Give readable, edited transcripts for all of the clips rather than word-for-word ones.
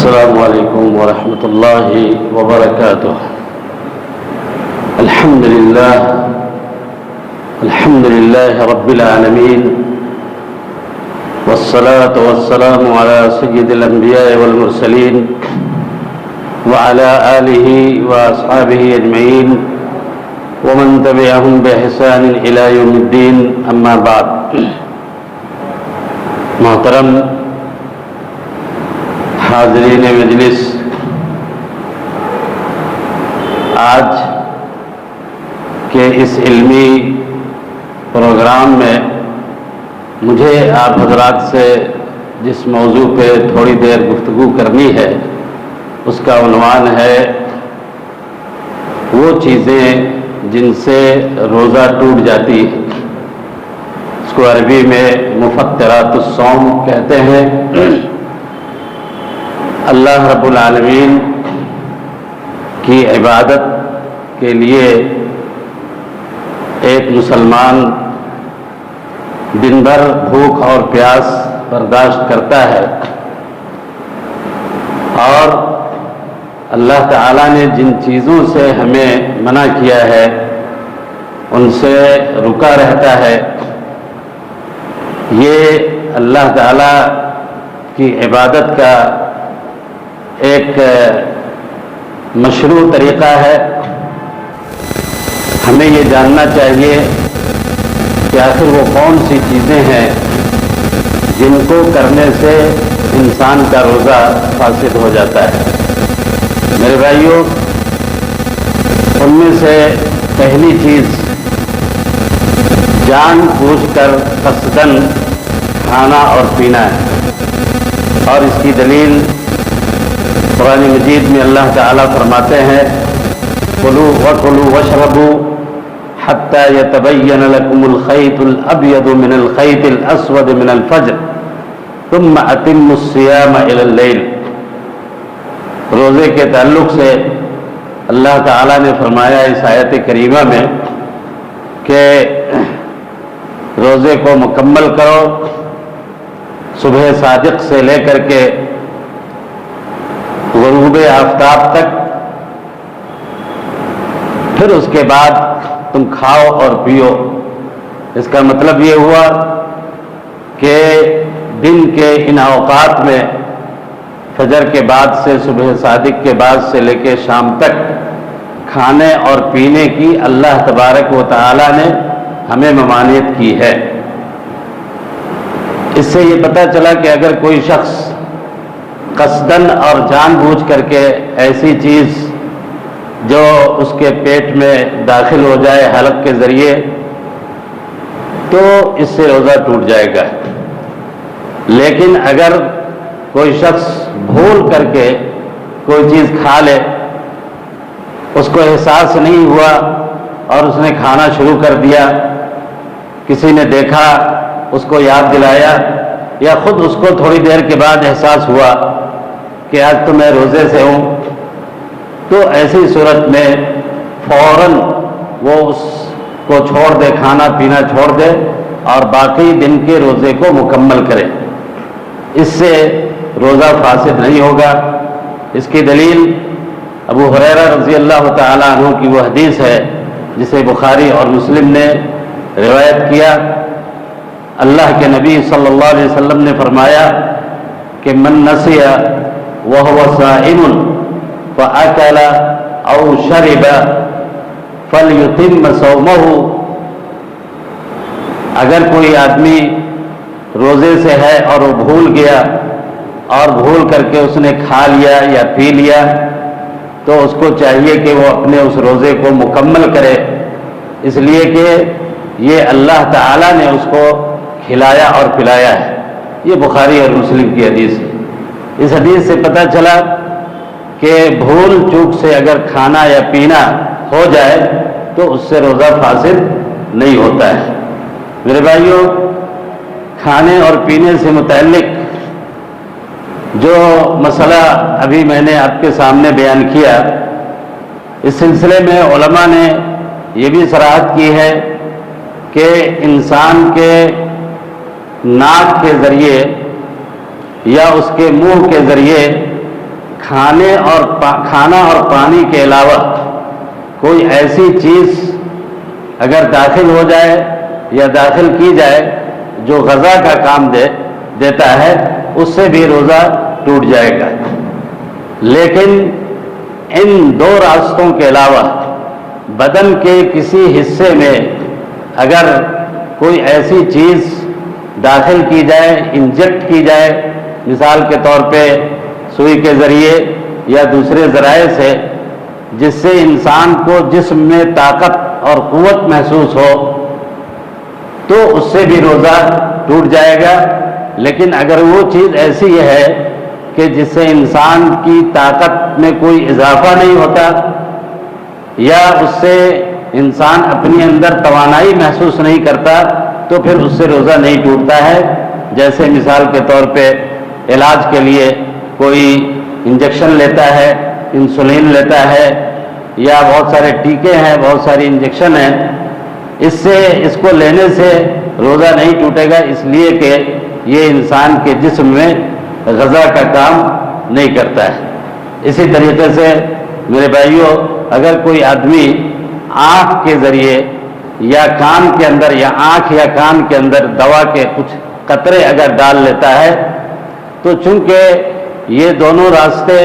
السلام علیکم ورحمۃ اللہ وبرکاتہ۔ الحمد للہ رب العالمین، والصلاة والسلام على سید الانبیاء والمرسلین وعلى آلہ واصحابہ اجمعین ومن تبعهم بإحسان إلى یوم الدین، اما بعد۔ محترم حاضرین مجلس، آج کے اس علمی پروگرام میں مجھے آپ حضرات سے جس موضوع پہ تھوڑی دیر گفتگو کرنی ہے اس کا عنوان ہے وہ چیزیں جن سے روزہ ٹوٹ جاتی ہے۔ اس کو عربی میں مفطرات الصوم کہتے ہیں۔ اللہ رب العالمین کی عبادت کے لیے ایک مسلمان دن بھر بھوک اور پیاس برداشت کرتا ہے، اور اللہ تعالیٰ نے جن چیزوں سے ہمیں منع کیا ہے ان سے رکا رہتا ہے۔ یہ اللہ تعالیٰ کی عبادت کا ایک مشروع طریقہ ہے۔ ہمیں یہ جاننا چاہیے کہ آخر وہ کون سی چیزیں ہیں جن کو کرنے سے انسان کا روزہ فاسد ہو جاتا ہے۔ میرے بھائیوں، ان میں سے پہلی چیز جان بوجھ کر قصداً کھانا اور پینا ہے، اور اس کی دلیل قرآن مجید میں اللہ تعالیٰ فرماتے ہیں کلوا وکلوا واشربوا حتی یتبین لکم الخیط الابیض من الخیط الاسود من الفجر ثم اتموا الصیام الی اللیل۔ روزے کے تعلق سے اللہ تعالیٰ نے فرمایا اس آیت کریمہ میں کہ روزے کو مکمل کرو صبح صادق سے لے کر کے غروب آفتاب تک، پھر اس کے بعد تم کھاؤ اور پیو۔ اس کا مطلب یہ ہوا کہ دن کے ان اوقات میں فجر کے بعد سے، صبح صادق کے بعد سے لے کے شام تک کھانے اور پینے کی اللہ تبارک و تعالی نے ہمیں ممانعت کی ہے۔ اس سے یہ پتہ چلا کہ اگر کوئی شخص قصداً اور جان بوجھ کر کے ایسی چیز جو اس کے پیٹ میں داخل ہو جائے حلق کے ذریعے، تو اس سے روزہ ٹوٹ جائے گا۔ لیکن اگر کوئی شخص بھول کر کے کوئی چیز کھا لے، اس کو احساس نہیں ہوا اور اس نے کھانا شروع کر دیا، کسی نے دیکھا، اس کو یاد دلایا، یا خود اس کو تھوڑی دیر کے بعد احساس ہوا کہ آج تو میں روزے سے ہوں، تو ایسی صورت میں فوراً وہ اس کو چھوڑ دے، کھانا پینا چھوڑ دے اور باقی دن کے روزے کو مکمل کرے۔ اس سے روزہ فاسد نہیں ہوگا۔ اس کی دلیل ابو ہریرہ رضی اللہ تعالیٰ عنہ کی وہ حدیث ہے جسے بخاری اور مسلم نے روایت کیا۔ اللہ کے نبی صلی اللہ علیہ وسلم نے فرمایا کہ من نسی وهو صائم فأكل أو شرب فليتم صومه۔ اگر کوئی آدمی روزے سے ہے اور وہ بھول گیا اور بھول کر کے اس نے کھا لیا یا پی لیا، تو اس کو چاہیے کہ وہ اپنے اس روزے کو مکمل کرے، اس لیے کہ یہ اللہ تعالیٰ نے اس کو کھلایا اور پلایا ہے۔ یہ بخاری اور مسلم کی حدیث ہے۔ اس حدیث سے پتہ چلا کہ بھول چوک سے اگر کھانا یا پینا ہو جائے تو اس سے روزہ فاسد نہیں ہوتا ہے۔ میرے بھائیوں، کھانے اور پینے سے متعلق جو مسئلہ ابھی میں نے آپ کے سامنے بیان کیا، اس سلسلے میں علماء نے یہ بھی صراحت کی ہے کہ انسان کے ناک کے ذریعے یا اس کے منہ کے ذریعے کھانا اور پانی کے علاوہ کوئی ایسی چیز اگر داخل ہو جائے یا داخل کی جائے جو غذا کا کام دیتا ہے، اس سے بھی روزہ ٹوٹ جائے گا۔ لیکن ان دو راستوں کے علاوہ بدن کے کسی حصے میں اگر کوئی ایسی چیز داخل کی جائے، انجیکٹ کی جائے، مثال کے طور پہ سوئی کے ذریعے یا دوسرے ذرائع سے، جس سے انسان کو جسم میں طاقت اور قوت محسوس ہو، تو اس سے بھی روزہ ٹوٹ جائے گا۔ لیکن اگر وہ چیز ایسی ہے کہ جس سے انسان کی طاقت میں کوئی اضافہ نہیں ہوتا یا اس سے انسان اپنی اندر توانائی محسوس نہیں کرتا، تو پھر اس سے روزہ نہیں ٹوٹتا ہے۔ جیسے مثال کے طور پہ علاج کے لیے کوئی انجیکشن لیتا ہے، انسولین لیتا ہے، یا بہت سارے ٹیکے ہیں، بہت ساری انجیکشن ہیں، اس کو لینے سے روزہ نہیں ٹوٹے گا، اس لیے کہ یہ انسان کے جسم میں غذا کا کام نہیں کرتا ہے۔ اسی طریقے سے میرے بھائیوں، اگر کوئی آدمی آنکھ کے ذریعے یا کان کے اندر یا آنکھ یا کان کے اندر دوا کے کچھ قطرے اگر ڈال لیتا ہے، تو چونکہ یہ دونوں راستے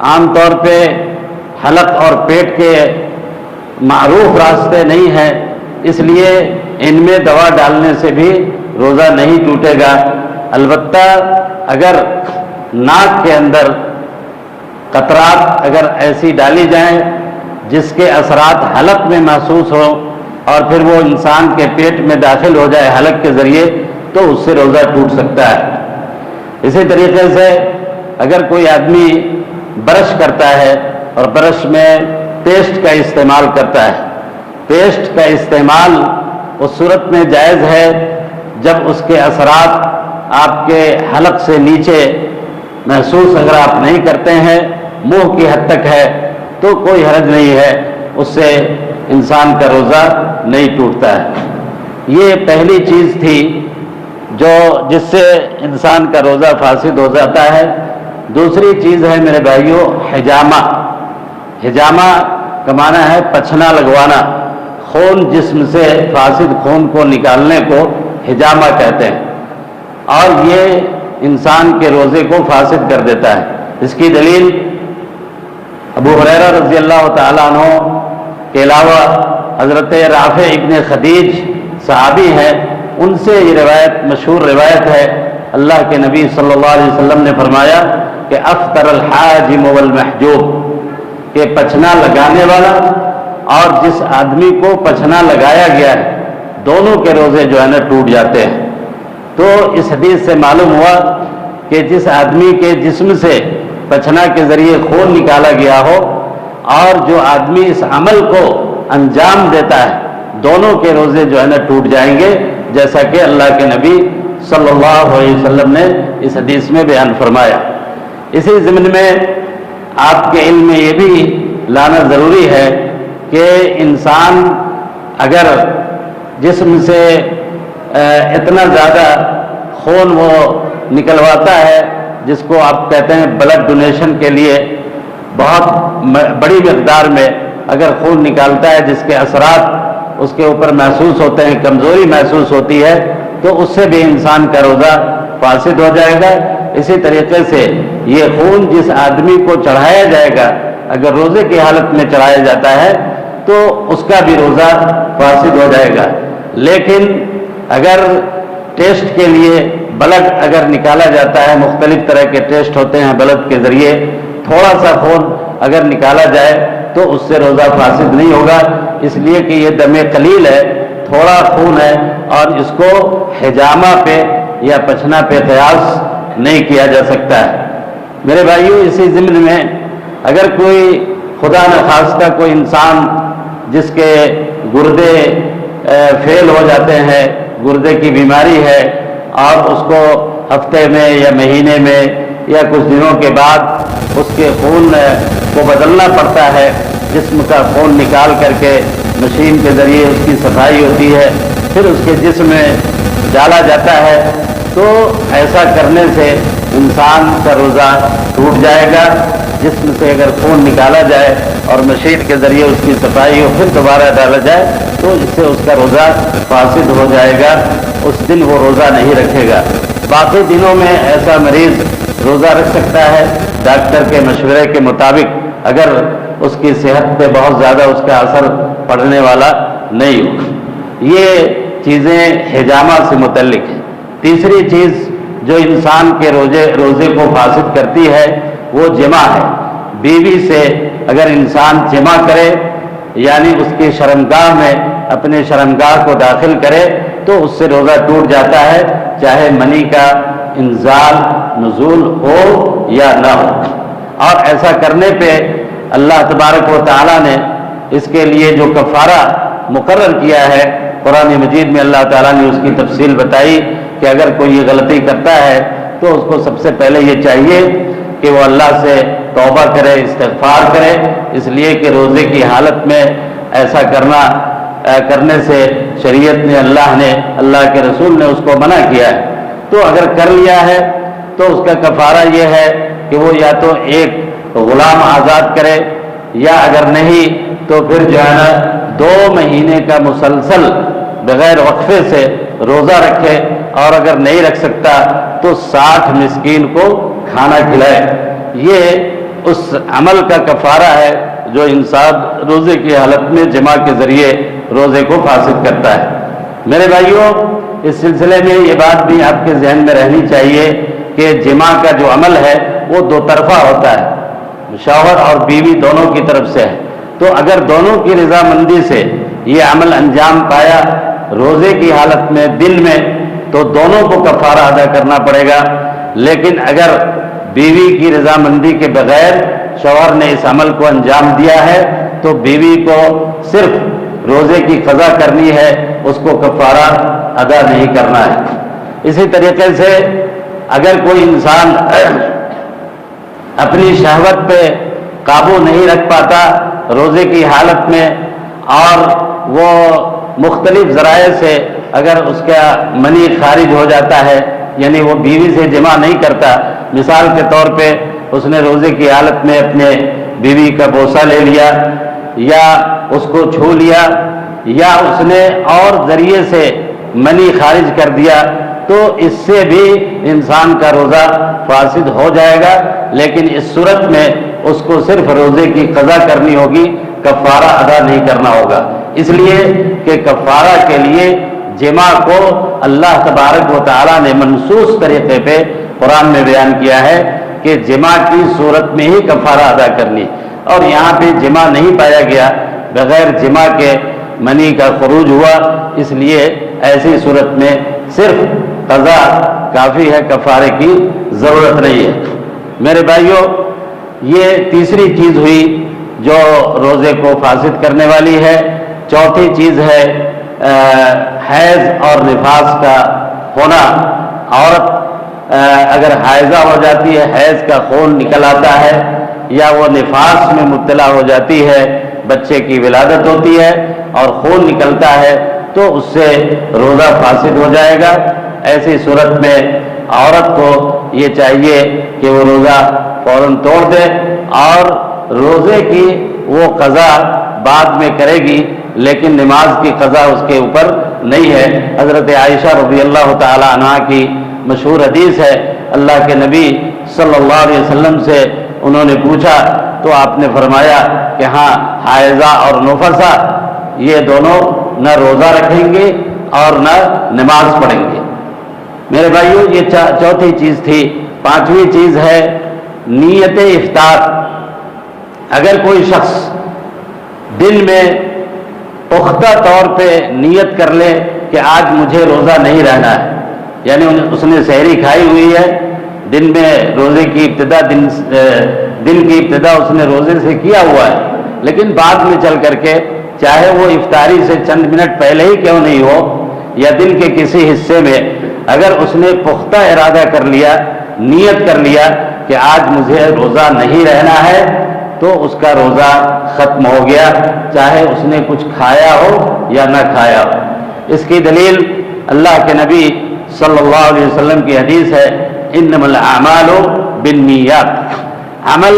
عام طور پہ حلق اور پیٹ کے معروف راستے نہیں ہیں، اس لیے ان میں دوا ڈالنے سے بھی روزہ نہیں ٹوٹے گا۔ البتہ اگر ناک کے اندر قطرات اگر ایسی ڈالی جائیں جس کے اثرات حلق میں محسوس ہوں اور پھر وہ انسان کے پیٹ میں داخل ہو جائے حلق کے ذریعے، تو اس سے روزہ ٹوٹ سکتا ہے۔ اسی طریقے سے اگر کوئی آدمی برش کرتا ہے اور برش میں پیسٹ کا استعمال کرتا ہے، پیسٹ کا استعمال اس صورت میں جائز ہے جب اس کے اثرات آپ کے حلق سے نیچے محسوس اگر آپ نہیں کرتے ہیں، منہ کی حد تک ہے، تو کوئی حرج نہیں ہے، اس سے انسان کا روزہ نہیں ٹوٹتا ہے۔ یہ پہلی چیز تھی جس سے انسان کا روزہ فاسد ہو جاتا ہے۔ دوسری چیز ہے میرے بھائیوں حجامہ۔ حجامہ کا معنی ہے پچھنا لگوانا، خون جسم سے فاسد خون کو نکالنے کو حجامہ کہتے ہیں، اور یہ انسان کے روزے کو فاسد کر دیتا ہے۔ اس کی دلیل ابو ہریرہ رضی اللہ تعالیٰ عنہ کے علاوہ حضرت رافع ابن خدیج صحابی ہیں، ان سے یہ روایت مشہور روایت ہے، اللہ کے نبی صلی اللہ علیہ وسلم نے فرمایا کہ افطر الحاجم والمحجوب، کہ پچھنا لگانے والا اور جس آدمی کو پچھنا لگایا گیا ہے، دونوں کے روزے جو ہے نا ٹوٹ جاتے ہیں۔ تو اس حدیث سے معلوم ہوا کہ جس آدمی کے جسم سے پچھنا کے ذریعے خون نکالا گیا ہو اور جو آدمی اس عمل کو انجام دیتا ہے، دونوں کے روزے جو ہے نا ٹوٹ جائیں گے، جیسا کہ اللہ کے نبی صلی اللہ علیہ وسلم نے اس حدیث میں بیان فرمایا۔ اسی ضمن میں آپ کے علم میں یہ بھی لانا ضروری ہے کہ انسان اگر جسم سے اتنا زیادہ خون وہ نکلواتا ہے، جس کو آپ کہتے ہیں بلڈ ڈونیشن کے لیے بہت بڑی مقدار میں اگر خون نکالتا ہے، جس کے اثرات اس کے اوپر محسوس ہوتے ہیں، کمزوری محسوس ہوتی ہے، تو اس سے بھی انسان کا روزہ فاسد ہو جائے گا۔ اسی طریقے سے یہ خون جس آدمی کو چڑھایا جائے گا، اگر روزے کی حالت میں چڑھایا جاتا ہے تو اس کا بھی روزہ فاسد ہو جائے گا۔ لیکن اگر ٹیسٹ کے لیے بلڈ اگر نکالا جاتا ہے، مختلف طرح کے ٹیسٹ ہوتے ہیں بلڈ کے ذریعے، تھوڑا سا خون اگر نکالا جائے تو اس سے روزہ فاسد نہیں ہوگا، اس لیے کہ یہ دم قلیل ہے، تھوڑا خون ہے، اور اس کو حجامہ پہ یا پچھنا پہ قیاس نہیں کیا جا سکتا ہے۔ میرے بھائیوں، اسی ضمن میں اگر کوئی خدا نخواستہ کوئی انسان جس کے گردے فیل ہو جاتے ہیں، گردے کی بیماری ہے، اور اس کو ہفتے میں یا مہینے میں یا کچھ دنوں کے بعد اس کے خون کو بدلنا پڑتا ہے، جسم کا خون نکال کر کے مشین کے ذریعے اس کی صفائی ہوتی ہے، پھر اس کے جسم میں ڈالا جاتا ہے، تو ایسا کرنے سے انسان کا روزہ ٹوٹ جائے گا۔ جسم سے اگر خون نکالا جائے اور مشین کے ذریعے اس کی صفائی اور پھر دوبارہ ڈالا جائے تو اس سے اس کا روزہ فاسد ہو جائے گا، اس دن وہ روزہ نہیں رکھے گا۔ باقی دنوں میں ایسا مریض روزہ رکھ سکتا ہے ڈاکٹر کے مشورے کے مطابق، اگر اس کی صحت پہ بہت زیادہ اس کا اثر پڑنے والا نہیں ہو۔ یہ چیزیں حجامہ سے متعلق ہیں۔ تیسری چیز جو انسان کے روزے کو فاسد کرتی ہے وہ جماع ہے۔ بیوی سے اگر انسان جماع کرے یعنی اس کی شرمگاہ میں اپنے شرمگاہ کو داخل کرے تو اس سے روزہ ٹوٹ جاتا ہے، چاہے منی کا انزال نزول ہو یا نہ ہو۔ اور ایسا کرنے پہ اللہ تبارک و تعالیٰ نے اس کے لیے جو کفارہ مقرر کیا ہے، قرآن مجید میں اللہ تعالیٰ نے اس کی تفصیل بتائی کہ اگر کوئی یہ غلطی کرتا ہے تو اس کو سب سے پہلے یہ چاہیے کہ وہ اللہ سے توبہ کرے، استغفار کرے، اس لیے کہ روزے کی حالت میں ایسا کرنے سے شریعت نے اللہ کے رسول نے اس کو منع کیا ہے۔ تو اگر کر لیا ہے تو اس کا کفارہ یہ ہے کہ وہ یا تو ایک غلام آزاد کرے یا اگر نہیں تو پھر جو ہے نا 2 مہینے کا مسلسل بغیر وقفے سے روزہ رکھے، اور اگر نہیں رکھ سکتا تو 60 مسکین کو کھانا کھلائے۔ یہ اس عمل کا کفارہ ہے جو انسان روزے کی حالت میں جماع کے ذریعے روزے کو فاسد کرتا ہے۔ میرے بھائیوں، اس سلسلے میں یہ بات بھی آپ کے ذہن میں رہنی چاہیے کہ جماع کا جو عمل ہے وہ 2 طرفہ ہوتا ہے، شوہر اور بیوی دونوں کی طرف سے ہے۔ تو اگر دونوں کی رضامندی سے یہ عمل انجام پایا روزے کی حالت میں دن میں تو دونوں کو کفارہ ادا کرنا پڑے گا، لیکن اگر بیوی کی رضامندی کے بغیر شوہر نے اس عمل کو انجام دیا ہے تو بیوی کو صرف روزے کی قضا کرنی ہے، اس کو کفارہ ادا نہیں کرنا ہے۔ اسی طریقے سے اگر کوئی انسان اپنی شہوت پہ قابو نہیں رکھ پاتا روزے کی حالت میں اور وہ مختلف ذرائع سے اگر اس کا منی خارج ہو جاتا ہے، یعنی وہ بیوی سے جماع نہیں کرتا، مثال کے طور پہ اس نے روزے کی حالت میں اپنے بیوی کا بوسہ لے لیا یا اس کو چھو لیا یا اس نے اور ذریعے سے منی خارج کر دیا تو اس سے بھی انسان کا روزہ فاسد ہو جائے گا، لیکن اس صورت میں اس کو صرف روزے کی قضا کرنی ہوگی، کفارہ ادا نہیں کرنا ہوگا، اس لیے کہ کفارہ کے لیے جماع کو اللہ تبارک و تعالیٰ نے منصوص طریقے پہ قرآن میں بیان کیا ہے کہ جماع کی صورت میں ہی کفارہ ادا کرنی، اور یہاں پہ جماع نہیں پایا گیا، بغیر جماع کے منی کا خروج ہوا، اس لیے ایسی صورت میں صرف قضا کافی ہے، کفارے کی ضرورت نہیں ہے۔ میرے بھائیوں، یہ تیسری چیز ہوئی جو روزے کو فاسد کرنے والی ہے۔ چوتھی چیز ہے حیض اور نفاس کا ہونا۔ عورت اگر حائضہ ہو جاتی ہے، حیض کا خون نکل آتا ہے یا وہ نفاس میں مبتلا ہو جاتی ہے، بچے کی ولادت ہوتی ہے اور خون نکلتا ہے تو اس سے روزہ فاسد ہو جائے گا۔ ایسی صورت میں عورت کو یہ چاہیے کہ وہ روزہ فوراً توڑ دے اور روزے کی وہ قضا بعد میں کرے گی، لیکن نماز کی قضا اس کے اوپر نہیں ہے۔ حضرت عائشہ رضی اللہ تعالی عنہا کی مشہور حدیث ہے، اللہ کے نبی صلی اللہ علیہ وسلم سے انہوں نے پوچھا تو آپ نے فرمایا کہ ہاں، حائضہ اور نفسا یہ دونوں نہ روزہ رکھیں گے اور نہ نماز پڑھیں گے۔ میرے بھائیوں، یہ چوتھی چیز تھی۔ پانچویں چیز ہے نیت افطار۔ اگر کوئی شخص دل میں پختہ طور پہ نیت کر لے کہ آج مجھے روزہ نہیں رہنا ہے، یعنی اس نے سحری کھائی ہوئی ہے، دن میں روزے کی ابتدا دن کی ابتدا اس نے روزے سے کیا ہوا ہے، لیکن بعد میں چل کر کے چاہے وہ افطاری سے چند منٹ پہلے ہی کیوں نہیں ہو یا دن کے کسی حصے میں اگر اس نے پختہ ارادہ کر لیا، نیت کر لیا کہ آج مجھے روزہ نہیں رہنا ہے، تو اس کا روزہ ختم ہو گیا، چاہے اس نے کچھ کھایا ہو یا نہ کھایا ہو۔ اس کی دلیل اللہ کے نبی صلی اللہ علیہ وسلم کی حدیث ہے انما الاعمال بالنیات، عمل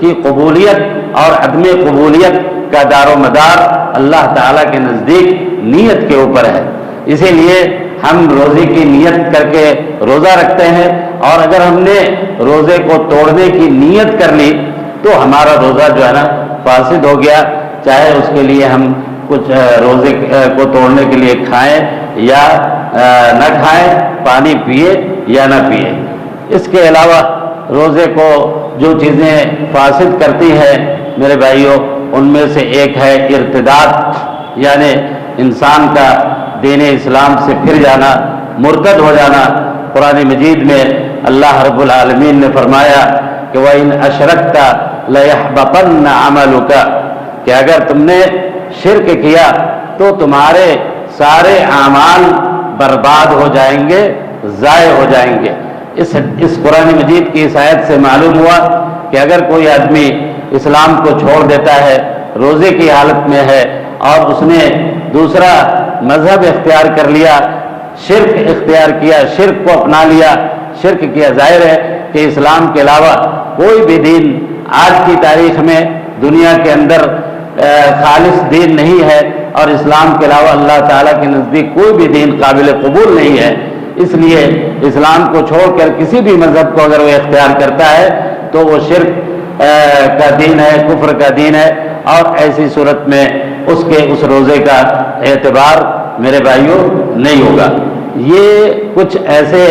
کی قبولیت اور عدم قبولیت کا دار و مدار اللہ تعالیٰ کے نزدیک نیت کے اوپر ہے. اسی لیے ہم روزے کی نیت کر کے روزہ رکھتے ہیں، اور اگر ہم نے روزے کو توڑنے کی نیت کر لی تو ہمارا روزہ جو ہے نا فاسد ہو گیا، چاہے اس کے لیے ہم کچھ روزے کو توڑنے کے لیے کھائیں یا نہ کھائیں، پانی پیے یا نہ پیے. اس کے علاوہ روزے کو جو چیزیں فاسد کرتی ہیں میرے بھائیوں، ان میں سے ایک ہے ارتداد، یعنی انسان کا دین اسلام سے پھر جانا، مرتد ہو جانا. قرآن مجید میں اللہ رب العالمین نے فرمایا کہ وَإِنْ أَشْرَكْتَ لَيَحْبَطَنَّ عَمَلُكَ، کہ اگر تم نے شرک کیا تو تمہارے سارے اعمال برباد ہو جائیں گے، ضائع ہو جائیں گے. اس قرآن مجید کی اس آیت سے معلوم ہوا کہ اگر کوئی آدمی اسلام کو چھوڑ دیتا ہے، روزے کی حالت میں ہے، اور اس نے دوسرا مذہب اختیار کر لیا، شرک اختیار کیا، شرک کو اپنا لیا، شرک کیا، ظاہر ہے کہ اسلام کے علاوہ کوئی بھی دین آج کی تاریخ میں دنیا کے اندر خالص دین نہیں ہے، اور اسلام کے علاوہ اللہ تعالیٰ کے نزدیک کوئی بھی دین قابل قبول نہیں ہے. اس لیے اسلام کو چھوڑ کر کسی بھی مذہب کو اگر وہ اختیار کرتا ہے تو وہ شرک کا دین ہے، کفر کا دین ہے، اور ایسی صورت میں اس روزے کا اعتبار میرے بھائیوں نہیں ہوگا. یہ کچھ ایسے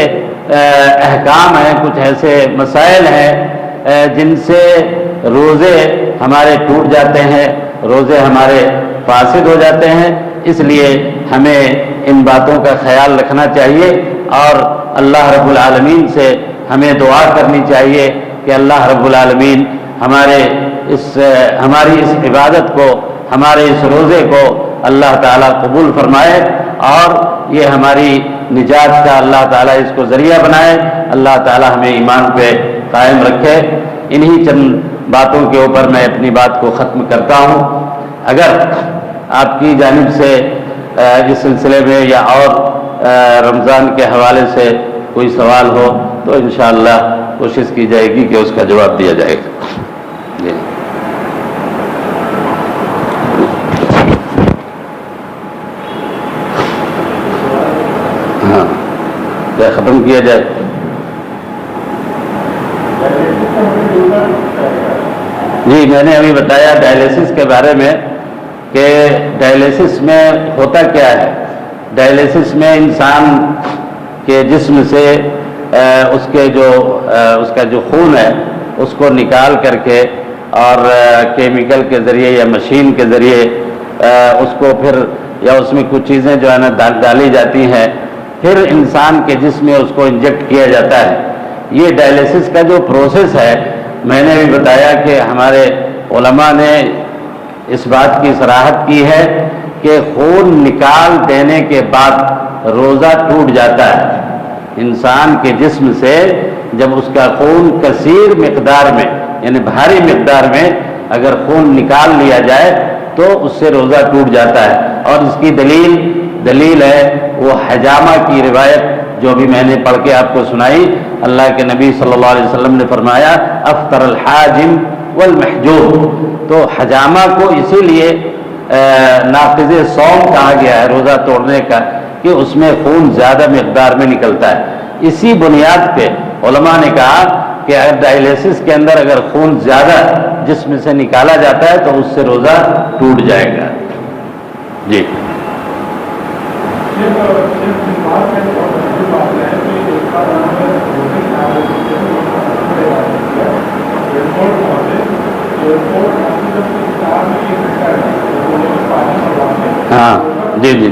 احکام ہیں، کچھ ایسے مسائل ہیں جن سے روزے ہمارے ٹوٹ جاتے ہیں، روزے ہمارے فاسد ہو جاتے ہیں. اس لیے ہمیں ان باتوں کا خیال رکھنا چاہیے، اور اللہ رب العالمین سے ہمیں دعا کرنی چاہیے کہ اللہ رب العالمین ہماری اس عبادت کو، ہمارے اس روزے کو اللہ تعالیٰ قبول فرمائے، اور یہ ہماری نجات کا اللہ تعالیٰ اس کو ذریعہ بنائے. اللہ تعالیٰ ہمیں ایمان پہ قائم رکھے. انہی چند باتوں کے اوپر میں اپنی بات کو ختم کرتا ہوں. اگر آپ کی جانب سے اس سلسلے میں یا اور رمضان کے حوالے سے کوئی سوال ہو تو انشاءاللہ کوشش کی جائے گی کہ اس کا جواب دیا جائے گا. جی ہاں، کیا ختم کیا جائے؟ جی میں نے ابھی بتایا ڈائلیسس کے بارے میں کہ ڈائلیسس میں ہوتا کیا ہے. ڈائلیسس میں انسان کے جسم سے اس کا جو خون ہے اس کو نکال کر کے اور کیمیکل کے ذریعے یا مشین کے ذریعے اس کو پھر یا اس میں کچھ چیزیں جو ہے نا ڈالی جاتی ہیں، پھر انسان کے جسم میں اس کو انجیکٹ کیا جاتا ہے. یہ ڈائلیسس کا جو پروسیس ہے میں نے بھی بتایا کہ ہمارے علماء نے اس بات کی صراحت کی ہے کہ خون نکال دینے کے بعد روزہ ٹوٹ جاتا ہے. انسان کے جسم سے جب اس کا خون کثیر مقدار میں یعنی بھاری مقدار میں اگر خون نکال لیا جائے تو اس سے روزہ ٹوٹ جاتا ہے. اور اس کی دلیل ہے وہ حجامہ کی روایت جو بھی میں نے پڑھ کے آپ کو سنائی. اللہ کے نبی صلی اللہ علیہ وسلم نے فرمایا افطر الحاجم والمحجوم. تو حجامہ کو اسی لیے ناقض صوم کہا گیا ہے، روزہ توڑنے کا، کہ اس میں خون زیادہ مقدار میں نکلتا ہے. اسی بنیاد پہ علماء نے کہا کہ ڈائلیسس کے اندر اگر خون زیادہ جسم سے نکالا جاتا ہے تو اس سے روزہ ٹوٹ جائے گا. جی ہاں جی جی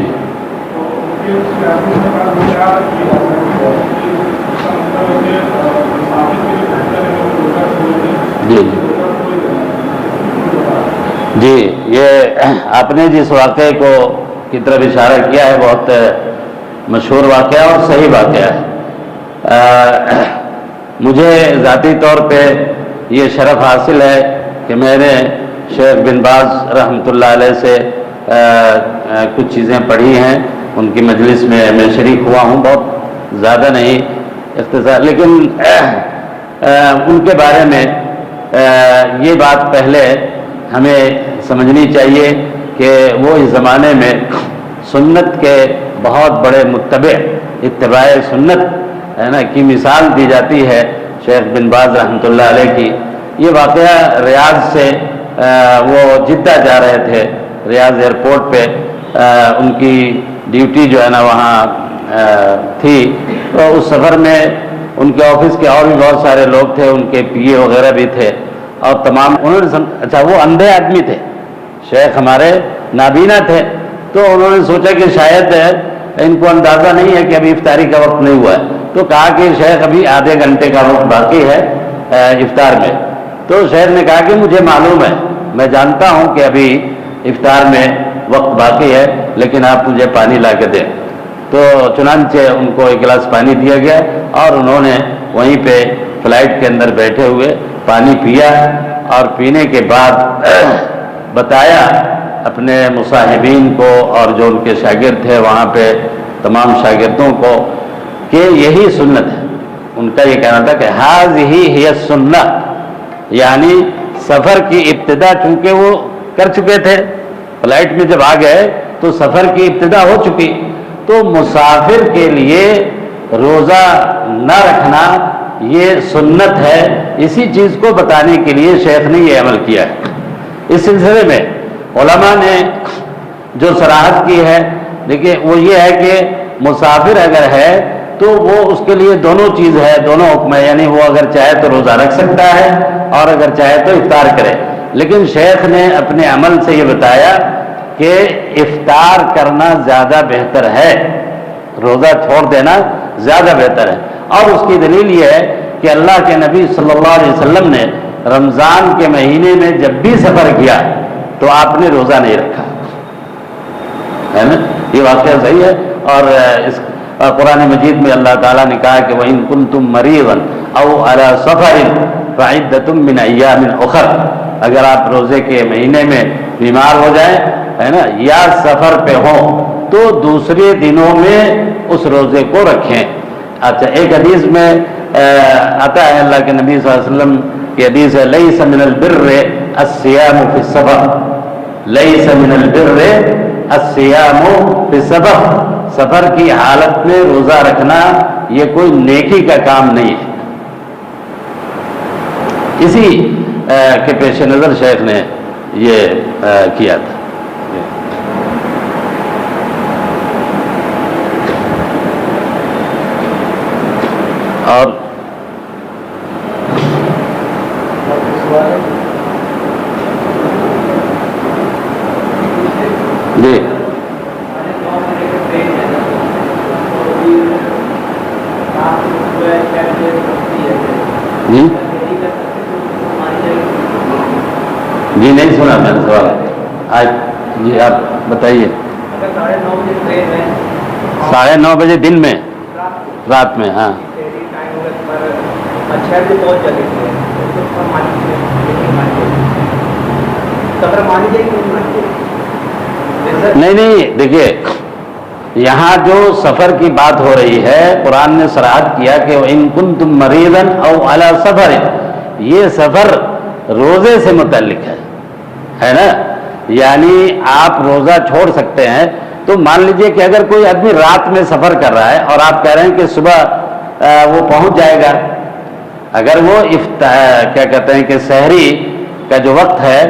جی جی یہ آپ نے جس واقعے کو کی طرف اشارہ کیا ہے بہت مشہور واقعہ اور صحیح واقعہ ہے. مجھے ذاتی طور پہ یہ شرف حاصل ہے کہ میں نے شیخ بن باز رحمۃ اللہ علیہ سے کچھ چیزیں پڑھی ہیں، ان کی مجلس میں شریک ہوا ہوں، بہت زیادہ نہیں، اختصار. لیکن ان کے بارے میں یہ بات پہلے ہمیں سمجھنی چاہیے کہ وہ اس زمانے میں سنت کے بہت بڑے متبع، اتباع سنت ہے نا کی مثال دی جاتی ہے شیخ بن باز رحمۃ اللہ علیہ کی. یہ واقعہ ریاض سے وہ جدہ جا رہے تھے، ریاض ایئرپورٹ پہ ان کی ڈیوٹی جو ہے نا وہاں تھی. تو اس سفر میں ان کے آفس کے اور بھی بہت سارے لوگ تھے، ان کے پی اے وغیرہ بھی تھے، اور تمام انہوں نے اچھا وہ اندھے آدمی تھے، شیخ ہمارے نابینا تھے. تو انہوں نے سوچا کہ شاید ان کو اندازہ نہیں ہے کہ ابھی افطاری کا وقت نہیں ہوا ہے، تو کہا کہ شیخ ابھی آدھے گھنٹے کا وقت باقی ہے افطار میں. تو شیخ نے کہا کہ مجھے معلوم ہے، میں جانتا ہوں کہ ابھی افطار میں وقت باقی ہے، لیکن آپ مجھے پانی لا کے دیں. تو چنانچہ ان کو ایک گلاس پانی دیا گیا اور انہوں نے وہیں پہ فلائٹ کے اندر بیٹھے ہوئے پانی پیا، اور پینے کے بعد بتایا اپنے مصاحبین کو اور جو ان کے شاگرد تھے وہاں پہ تمام شاگردوں کو کہ یہی سنت ہے. ان کا یہ کہنا تھا کہ ھذہ ہی السنہ، یعنی سفر کی ابتدا چونکہ وہ کر چکے تھے، فلائٹ میں جب آ گئے تو سفر کی ابتدا ہو چکی، تو مسافر کے لیے روزہ نہ رکھنا یہ سنت ہے. اسی چیز کو بتانے کے لیے شیخ نے یہ عمل کیا ہے. اس سلسلے میں علماء نے جو صراحت کی ہے، دیکھیے وہ یہ ہے کہ مسافر اگر ہے تو وہ اس کے لیے دونوں چیز ہے، دونوں حکم ہے، یعنی وہ اگر چاہے تو روزہ رکھ سکتا ہے اور اگر چاہے تو افطار کرے. لیکن شیخ نے اپنے عمل سے یہ بتایا کہ افطار کرنا زیادہ بہتر ہے، روزہ چھوڑ دینا زیادہ بہتر ہے. اور اس کی دلیل یہ ہے کہ اللہ کے نبی صلی اللہ علیہ وسلم نے رمضان کے مہینے میں جب بھی سفر کیا تو آپ نے روزہ نہیں رکھا ہے نا. یہ واقعہ صحیح ہے. اور اس قرآن مجید میں اللہ تعالیٰ نے کہا کہ وَإِن كُنتُم مَرِيضًا أَوْ عَلَى سَفَرٍ فَعِدَّةٌ مِّنْ أَيَّامٍ أُخَرَ، اگر آپ روزے کے مہینے میں بیمار ہو جائیں ہے نا یا سفر پہ ہوں تو دوسرے دنوں میں اس روزے کو رکھیں. اچھا، ایک حدیث میں آتا ہے اللہ کے نبی صلی اللہ علیہ وسلم کی حدیث ہے لَيْسَ مِنَ الْبِرِّ الصِّيَامُ فِي السَّفَرِ، لَيْسَ مِنَ الْبِرِّ الصِّيَامُ فِي السَّفَرِ، سفر کی حالت میں روزہ رکھنا یہ کوئی نیکی کا کام نہیں ہے. اسی کے پیش نظر شیخ نے یہ کیا تھا. اور جی جی نہیں سنا میں نے سوال آج. جی آپ بتائیے. 9:30 بجے دن میں، رات میں. ہاں نہیں دیکھیے یہاں جو سفر کی بات ہو رہی ہے قرآن نے صراحت کیا کہ وَإِن كُنتُم مَرِيضًا أَوْ عَلَى سَفَرٍ، یہ سفر روزے سے متعلق ہے نا. یعنی آپ روزہ چھوڑ سکتے ہیں. تو مان لیجئے کہ اگر کوئی آدمی رات میں سفر کر رہا ہے اور آپ کہہ رہے ہیں کہ صبح وہ پہنچ جائے گا، اگر وہ کیا کہتے ہیں کہ سحری کا جو وقت ہے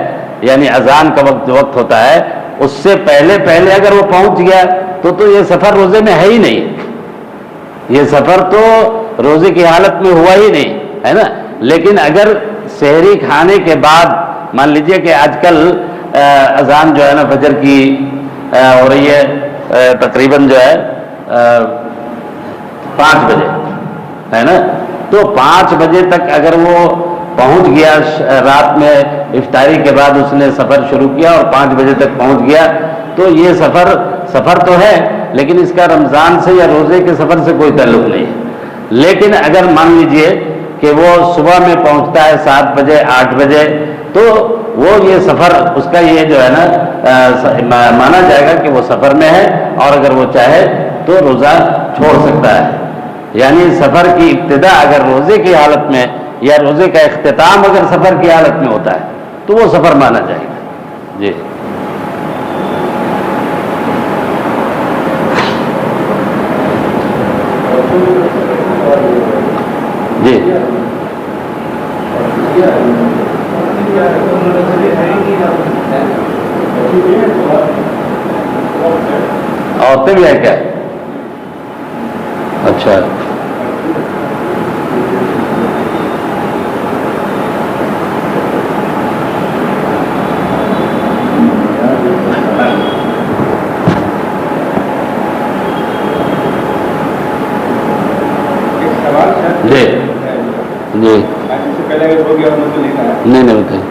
یعنی اذان کا وقت جو وقت ہوتا ہے اس سے پہلے اگر وہ پہنچ گیا تو یہ سفر روزے میں ہے ہی نہیں. یہ سفر تو روزے کی حالت میں ہوا ہی نہیں ہے نا. لیکن اگر سحری کھانے کے بعد مان لیجئے کہ آج کل اذان جو ہے نا فجر کی ہو رہی ہے تقریباً جو ہے 5 بجے ہے نا، تو 5 بجے تک اگر وہ پہنچ گیا رات میں افطاری کے بعد اس نے سفر شروع کیا اور 5 بجے تک پہنچ گیا تو یہ سفر تو ہے لیکن اس کا رمضان سے یا روزے کے سفر سے کوئی تعلق نہیں ہے. لیکن اگر مان لیجئے کہ وہ صبح میں پہنچتا ہے 7 بجے 8 بجے تو وہ یہ سفر اس کا یہ جو ہے نا مانا جائے گا کہ وہ سفر میں ہے اور اگر وہ چاہے تو روزہ چھوڑ سکتا ہے. یعنی سفر کی ابتدا اگر روزے کی حالت میں یا روزے کا اختتام اگر سفر کی حالت میں ہوتا ہے تو وہ سفر مانا جائے گا. جی جی عورتیں بھی ہیں کیا؟ اچھا جی جی نہیں نہیں بتائیے.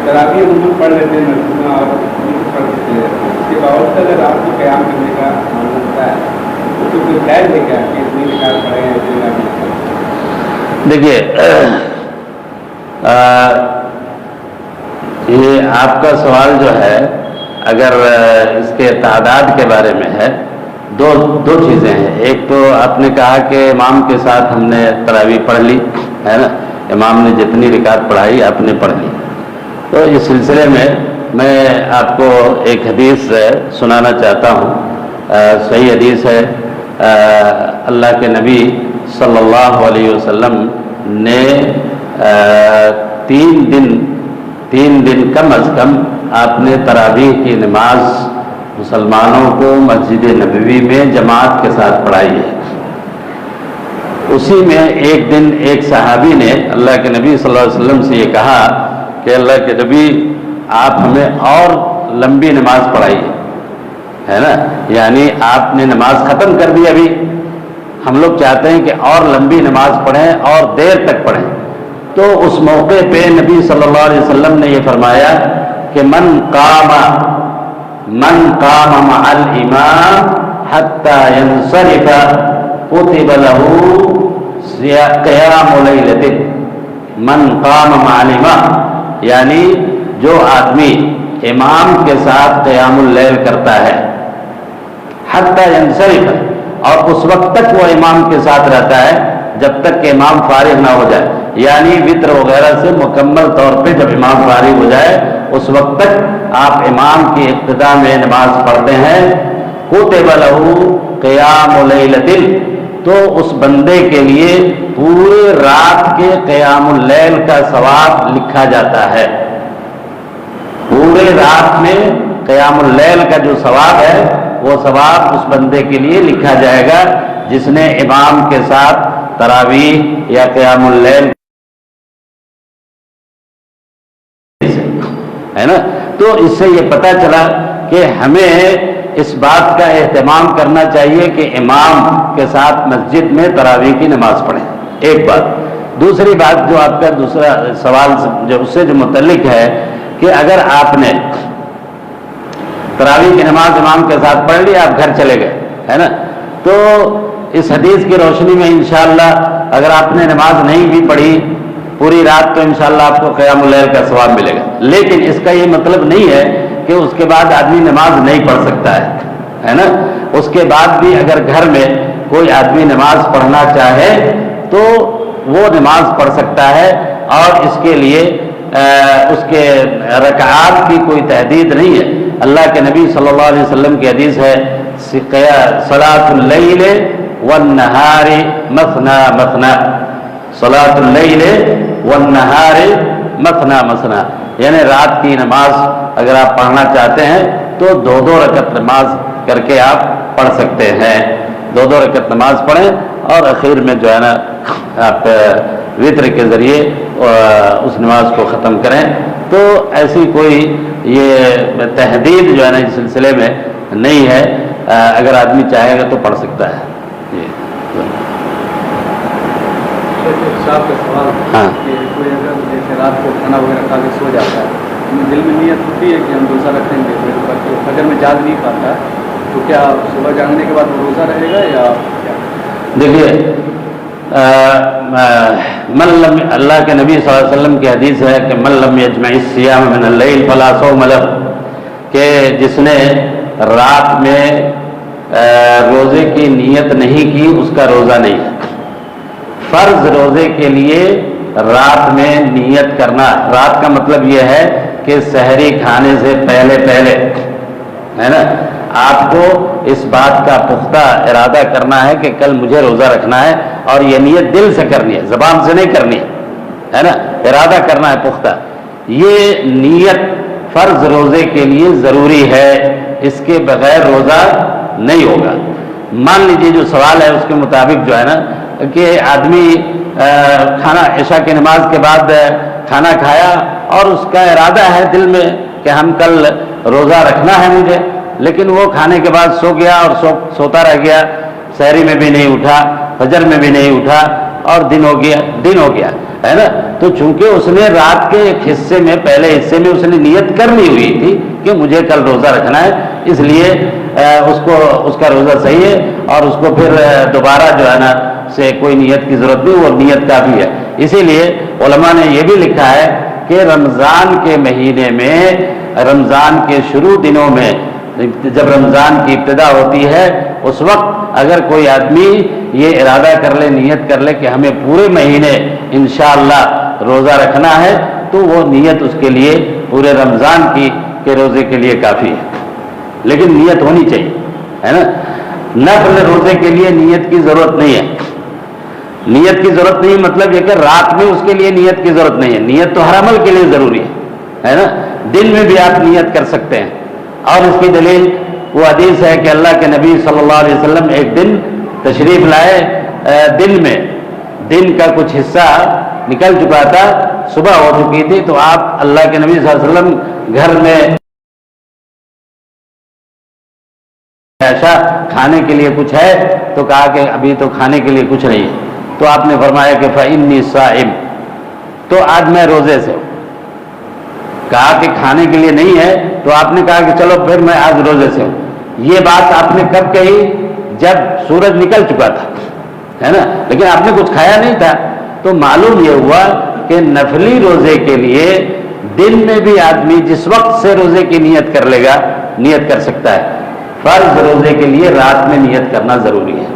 تراویح عموماً پڑھ لیتے ہیں مرتبہ اور پڑھ لیتے ہیں. اس کے باوجود اگر آپ کو قیام کرنے کا من ہوتا ہے تو کوئی قید ہے کیا کہ اتنی نکال پڑے ہیں؟ دیکھیے یہ آپ کا سوال جو ہے اگر اس کے تعداد کے بارے میں ہے دو چیزیں ہیں. ایک تو آپ نے کہا کہ امام کے ساتھ ہم نے تراویح پڑھ لی ہے نا, امام نے جتنی رکعت پڑھائی آپ نے پڑھ لی. تو اس سلسلے میں آپ کو ایک حدیث سنانا چاہتا ہوں. صحیح حدیث ہے. اللہ کے نبی صلی اللہ علیہ وسلم نے 3 دن کم از کم آپ نے تراویح کی نماز مسلمانوں کو مسجد نبوی میں جماعت کے ساتھ پڑھائی ہے. اسی میں ایک دن ایک صحابی نے اللہ کے نبی صلی اللہ علیہ وسلم سے یہ کہا کہ اللہ کے نبی آپ ہمیں اور لمبی نماز پڑھائیے ہے نا, یعنی آپ نے نماز ختم کر دی, ابھی ہم لوگ چاہتے ہیں کہ اور لمبی نماز پڑھیں اور دیر تک پڑھیں. تو اس موقع پہ نبی صلی اللہ علیہ وسلم نے یہ فرمایا کہ من قام مع الامام حتى ينصرف كتب له قیام لیلۃ. من قام مع الامام یعنی جو آدمی امام کے ساتھ قیام اللیل کرتا ہے حتی ینصرف, اور اس وقت تک وہ امام کے ساتھ رہتا ہے جب تک کہ امام فارغ نہ ہو جائے, یعنی وطر وغیرہ سے مکمل طور پہ جب امام فارغ ہو جائے اس وقت تک آپ امام کی ابتدا میں نماز پڑھتے ہیں. کتب لہ قیام لیلۃ, تو اس بندے کے لیے پورے رات کے قیام اللیل کا ثواب لکھا جاتا ہے. پورے رات میں قیام اللیل کا جو ثواب ہے وہ ثواب اس بندے کے لیے لکھا جائے گا جس نے امام کے ساتھ تراویح یا قیام اللیل ہے نا. تو اس سے یہ پتہ چلا کہ ہمیں اس بات کا اہتمام کرنا چاہیے کہ امام کے ساتھ مسجد میں تراویح کی نماز پڑھیں. ایک بات. دوسری بات جو آپ کا دوسرا سوال جو اس سے جو متعلق ہے کہ اگر آپ نے تراویح کی نماز امام کے ساتھ پڑھ لی, آپ گھر چلے گئے ہے نا, تو اس حدیث کی روشنی میں انشاءاللہ اگر آپ نے نماز نہیں بھی پڑھی پوری رات تو انشاءاللہ آپ کو قیام اللیل کا ثواب ملے گا. لیکن اس کا یہ مطلب نہیں ہے کہ اس کے بعد آدمی نماز نہیں پڑھ سکتا ہے نا. اس کے بعد بھی اگر گھر میں کوئی آدمی نماز پڑھنا چاہے تو وہ نماز پڑھ سکتا ہے, اور اس کے لیے اس کے رکعات کی کوئی تحدید نہیں ہے. اللہ کے نبی صلی اللہ علیہ وسلم کی حدیث ہے صلاۃ اللیل والنہار مثنی مثنی, صلاۃ اللیل والنہار مثنی مثنی, یعنی رات کی نماز اگر آپ پڑھنا چاہتے ہیں تو 2 رکعت نماز کر کے آپ پڑھ سکتے ہیں. 2 رکعت نماز پڑھیں اور اخیر میں جو ہے نا آپ وطر کے ذریعے اس نماز کو ختم کریں. تو ایسی کوئی یہ تحدید جو ہے نا اس سلسلے میں نہیں ہے, اگر آدمی چاہے گا تو پڑھ سکتا ہے. ہاں, کوئی اگر جیسے رات کو کھانا وغیرہ کھا کے سو جاتا ہے, دل میں نیت ہوتی ہے کہ ہم روزہ رکھیں گے, اگر میں جاگ نہیں پاتا تو کیا صبح جاگنے کے بعد وہ روزہ رہے گا یا کیا؟ دیکھیے اللہ کے نبی صلی اللہ علیہ وسلم کی حدیث ہے کہ من لم یجمع الصیام من اللیل فلا صوم لہ, کہ جس نے رات میں روزے کی نیت نہیں کی اس کا روزہ نہیں ہے۔ فرض روزے کے لیے رات میں نیت کرنا، رات کا مطلب یہ ہے کہ سحری کھانے سے پہلے ہے نا، آپ کو اس بات کا پختہ ارادہ کرنا ہے کہ کل مجھے روزہ رکھنا ہے، اور یہ نیت دل سے کرنی ہے، زبان سے نہیں کرنی ہے نا، ارادہ کرنا ہے پختہ۔ یہ نیت فرض روزے کے لیے ضروری ہے، اس کے بغیر روزہ نہیں ہوگا۔ مان لیجیے جو سوال ہے اس کے مطابق جو ہے نا کہ آدمی کھانا عشاء کی نماز کے بعد کھانا کھایا اور اس کا ارادہ ہے دل میں کہ ہم کل روزہ رکھنا ہے مجھے، لیکن وہ کھانے کے بعد سو گیا اور سوتا رہ گیا، سحری میں بھی نہیں اٹھا، فجر میں بھی نہیں اٹھا، اور دن ہو گیا ہے نا، تو چونکہ اس نے رات کے ایک حصے میں، پہلے حصے میں اس نے نیت کرنی ہوئی تھی کہ مجھے کل روزہ رکھنا ہے، اس لیے اس کا روزہ صحیح ہے، اور اس کو پھر دوبارہ جو ہے نا سے کوئی نیت کی ضرورت نہیں، وہ نیت کافی ہے۔ اسی لیے علماء نے یہ بھی لکھا ہے کہ رمضان کے مہینے میں، رمضان کے شروع دنوں میں، جب رمضان کی ابتدا ہوتی ہے، اس وقت اگر کوئی آدمی یہ ارادہ کر لے، نیت کر لے کہ ہمیں پورے مہینے انشاءاللہ روزہ رکھنا ہے، تو وہ نیت اس کے لیے پورے رمضان کی کے روزے کے لیے کافی ہے، لیکن نیت ہونی چاہیے ہے نا۔ نفل روزے کے لیے نیت کی ضرورت نہیں ہے، نیت کی ضرورت نہیں مطلب یہ کہ رات میں اس کے لیے نیت کی ضرورت نہیں ہے، نیت تو ہر عمل کے لیے ضروری ہے نا، دن میں بھی آپ نیت کر سکتے ہیں، اور اس کی دلیل وہ حدیث ہے کہ اللہ کے نبی صلی اللہ علیہ وسلم ایک دن تشریف لائے، دن میں دن کا کچھ حصہ نکل چکا تھا، صبح ہو چکی تھی، تو آپ اللہ کے نبی صلی اللہ علیہ وسلم گھر میں ایسا کھانے کے لیے کچھ ہے، تو کہا کہ ابھی تو کھانے کے لیے کچھ نہیں ہے، تو آپ نے فرمایا کہ فإنی صائم، تو آج میں روزے سے ہوں۔ کہا کہ کھانے کے لیے نہیں ہے، تو آپ نے کہا کہ چلو پھر میں آج روزے سے ہوں۔ یہ بات آپ نے کب کہی؟ جب سورج نکل چکا تھا ہے نا، لیکن آپ نے کچھ کھایا نہیں تھا، تو معلوم یہ ہوا کہ نفلی روزے کے لیے دن میں بھی آدمی جس وقت سے روزے کی نیت کر لے گا، نیت کر سکتا ہے، فرض روزے کے لیے رات میں نیت کرنا ضروری ہے۔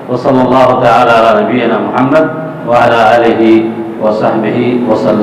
وصلی اللہ تعالی علی نبینا محمد وعلی آلہ وصحبہ وسلم۔